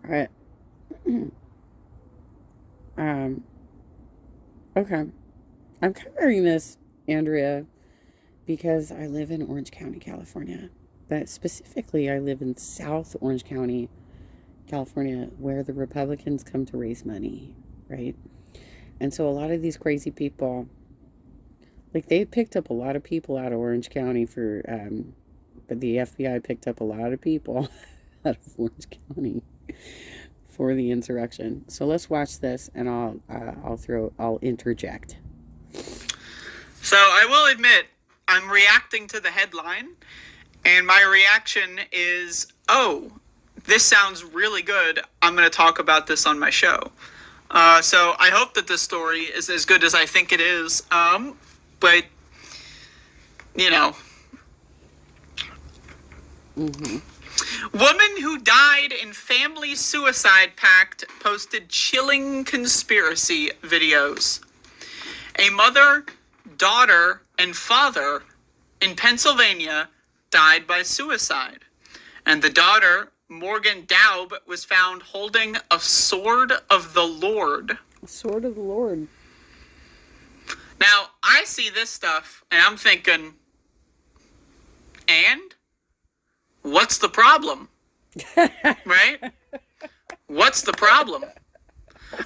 I, um, okay. I'm covering this, Andrea, because I live in Orange County, California. But specifically, I live in South Orange County, California, where the Republicans come to raise money, right? And so a lot of these crazy people, like they picked up a lot of people out of Orange County but the FBI picked up a lot of people out of Orange County for the insurrection. So let's watch this, and I'll interject. So I will admit, I'm reacting to the headline, and my reaction is, oh, this sounds really good. I'm going to talk about this on my show. So I hope that this story is as good as I think it is. But, you know. Woman who died in family suicide pact posted chilling conspiracy videos. A mother, daughter, and father in Pennsylvania died by suicide. And the daughter, Morgan Daub, was found holding a sword of the Lord. A sword of the Lord. Now, I see this stuff, and I'm thinking, and? What's the problem? Right? What's the problem?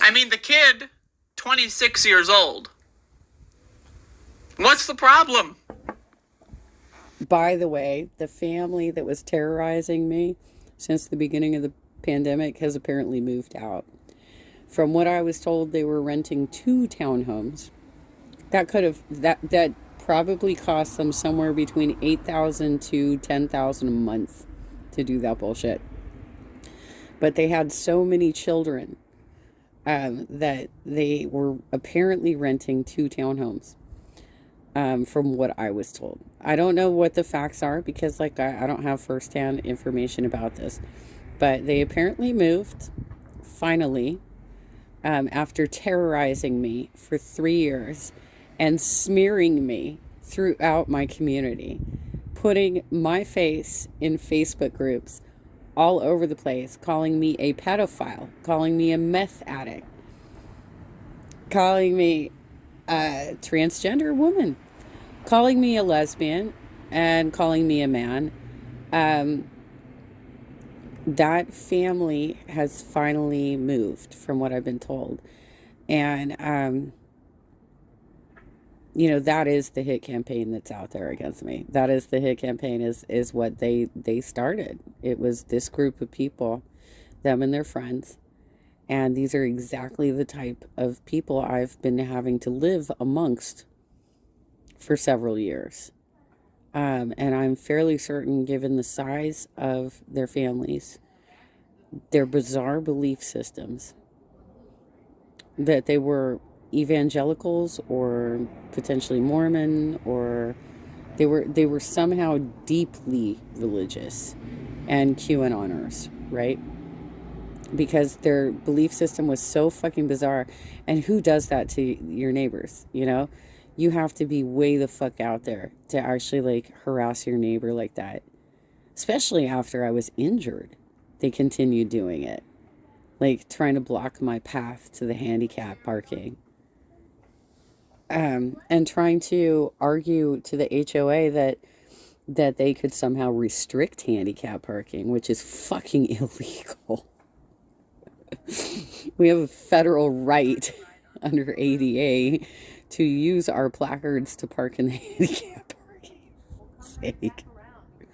I mean, the kid, 26 years old. What's the problem? By the way, the family that was terrorizing me since the beginning of the pandemic has apparently moved out. From what I was told, they were renting 2 townhomes. That probably cost them somewhere between $8,000 to $10,000 a month to do that bullshit. But they had so many children that they were apparently renting 2 townhomes. From what I was told. I don't know what the facts are because I don't have firsthand information about this. But they apparently moved, finally, after terrorizing me for 3 years and smearing me throughout my community, putting my face in Facebook groups all over the place, calling me a pedophile, calling me a meth addict, calling me a transgender woman, calling me a lesbian, and calling me a man. That family has finally moved, from what I've been told. And, that is the hit campaign that's out there against me. That is the hit campaign is what they started. It was this group of people, them and their friends. And these are exactly the type of people I've been having to live amongst for several years. And I'm fairly certain, given the size of their families, their bizarre belief systems, that they were evangelicals or potentially Mormon, or they were somehow deeply religious and QAnoners, right? Because their belief system was so fucking bizarre. And who does that to your neighbors, You have to be way the fuck out there to actually harass your neighbor like that. Especially after I was injured. They continued doing it. Trying to block my path to the handicap parking. And trying to argue to the HOA that they could somehow restrict handicap parking, which is fucking illegal. We have a federal right under ADA to use our placards to park in the handicap parking. Sake.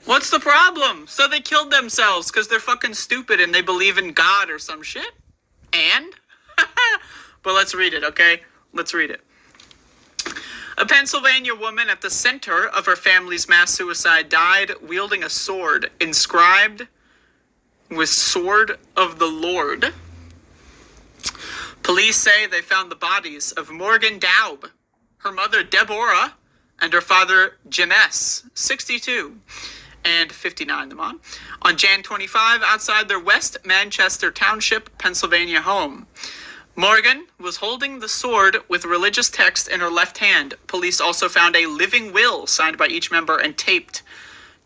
What's the problem? So they killed themselves because they're fucking stupid and they believe in God or some shit? And? But let's read it, okay? Let's read it. A Pennsylvania woman at the center of her family's mass suicide died wielding a sword inscribed with Sword of the Lord. Police say they found the bodies of Morgan Daub, her mother Deborah, and her father James, 62, and 59, on Jan 25 outside their West Manchester Township, Pennsylvania home. Morgan was holding the sword with religious text in her left hand. Police also found a living will signed by each member and taped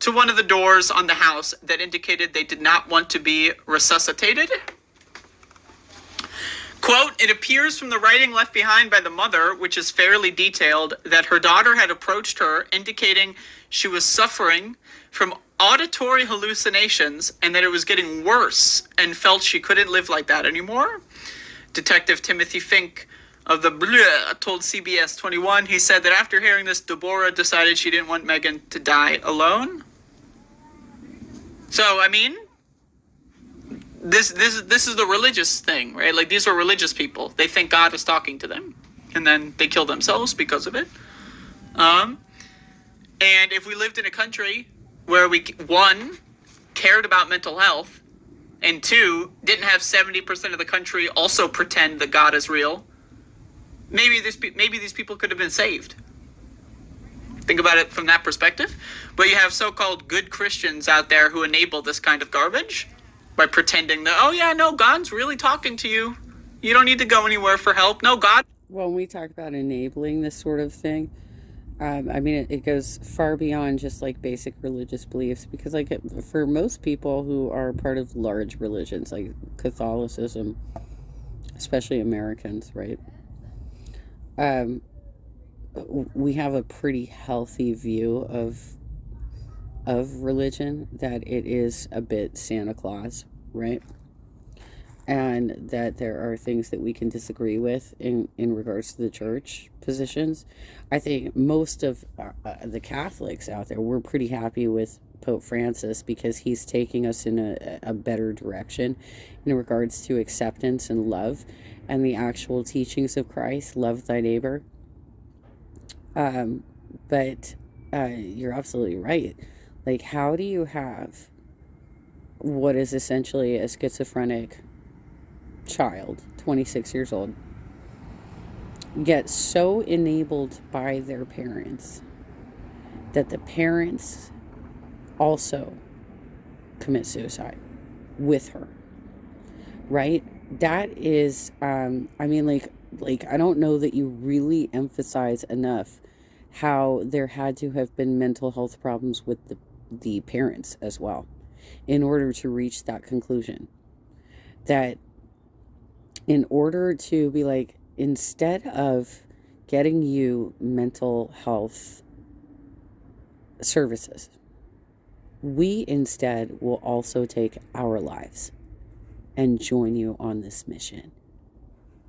to one of the doors on the house that indicated they did not want to be resuscitated. Quote, it appears from the writing left behind by the mother, which is fairly detailed, that her daughter had approached her, indicating she was suffering from auditory hallucinations and that it was getting worse and felt she couldn't live like that anymore. Detective Timothy Fink of the Bleu told CBS 21, he said that after hearing this, Deborah decided she didn't want Megan to die alone. So, I mean, this is the religious thing, right? Like, these are religious people. They think God is talking to them, and then they kill themselves because of it. And if we lived in a country where we, one, cared about mental health, and two, didn't have 70% of the country also pretend that God is real, maybe these people could have been saved. Think about it from that perspective. But you have so-called good Christians out there who enable this kind of garbage by pretending that, oh yeah, no, God's really talking to you. You don't need to go anywhere for help. No, God. Well, when we talk about enabling this sort of thing, I mean, it goes far beyond just like basic religious beliefs, because like for most people who are part of large religions like Catholicism, especially Americans, right? We have a pretty healthy view of religion, that it is a bit Santa Claus, right? And that there are things that we can disagree with in regards to the church positions. I think most of the Catholics out there, we're pretty happy with Pope Francis because he's taking us in a better direction in regards to acceptance and love and the actual teachings of Christ. Love thy neighbor. But you're absolutely right. Like, how do you have what is essentially a schizophrenic child, 26 years old, get so enabled by their parents that the parents also commit suicide with her, right? That is, I mean, like I don't know that you really emphasize enough how there had to have been mental health problems with the parents as well in order to reach that conclusion. That in order to be like, instead of getting you mental health services, we instead will also take our lives and join you on this mission.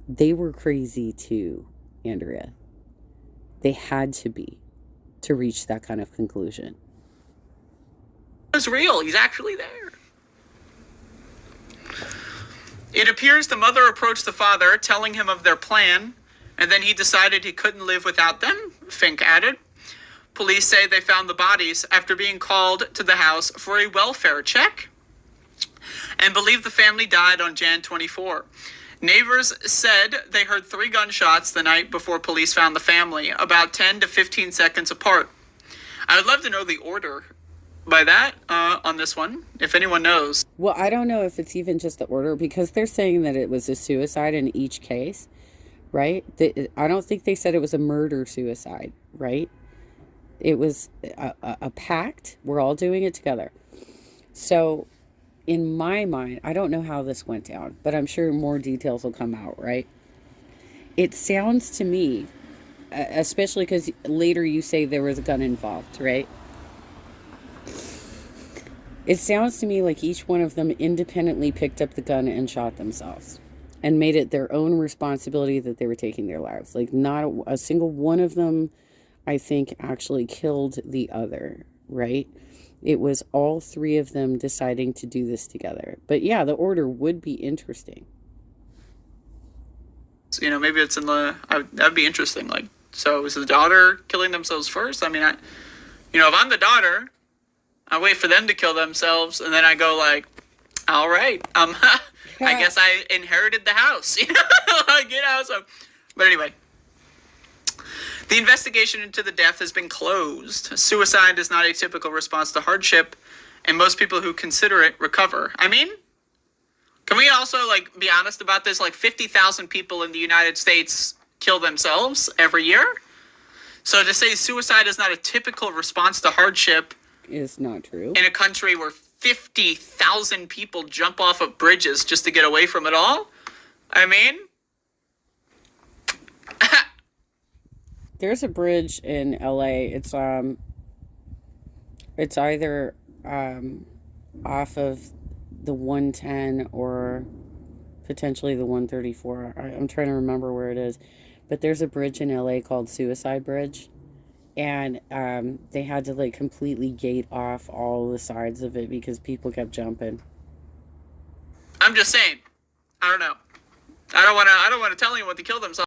They were crazy too, Andrea. They had to be to reach that kind of conclusion. It's real. He's actually there. It appears the mother approached the father, telling him of their plan, and then he decided he couldn't live without them, Fink added. Police say they found the bodies after being called to the house for a welfare check and believe the family died on Jan 24. Neighbors said they heard 3 gunshots the night before police found the family, about 10 to 15 seconds apart. I would love to know the order by that on this one, if anyone knows. Well, I don't know if it's even just the order, because they're saying that it was a suicide in each case, right? I don't think they said it was a murder-suicide, right? It was a pact. We're all doing it together. So in my mind, I don't know how this went down, but I'm sure more details will come out, right? It sounds to me, especially because later you say there was a gun involved, right? It sounds to me like each one of them independently picked up the gun and shot themselves and made it their own responsibility that they were taking their lives. Like, not a single one of them, I think, actually killed the other, right? It was all 3 of them deciding to do this together. But yeah, the order would be interesting. You know, maybe it's in the... that'd be interesting. Like, so was the daughter killing themselves first? I mean, if I'm the daughter, I wait for them to kill themselves, and then I go like, all right, I guess I inherited the house. So, but anyway. The investigation into the death has been closed. Suicide is not a typical response to hardship, and most people who consider it recover. I mean, can we also, be honest about this? 50,000 people in the United States kill themselves every year. So to say suicide is not a typical response to hardship is not true. In a country where 50,000 people jump off of bridges just to get away from it all, I mean, There's a bridge in LA. It's either off of the 110 or potentially the 134. I'm trying to remember where it is. But there's a bridge in LA called Suicide Bridge. And they had to like completely gate off all the sides of it because people kept jumping. I'm just saying. I don't know. I don't want to tell anyone to kill themselves.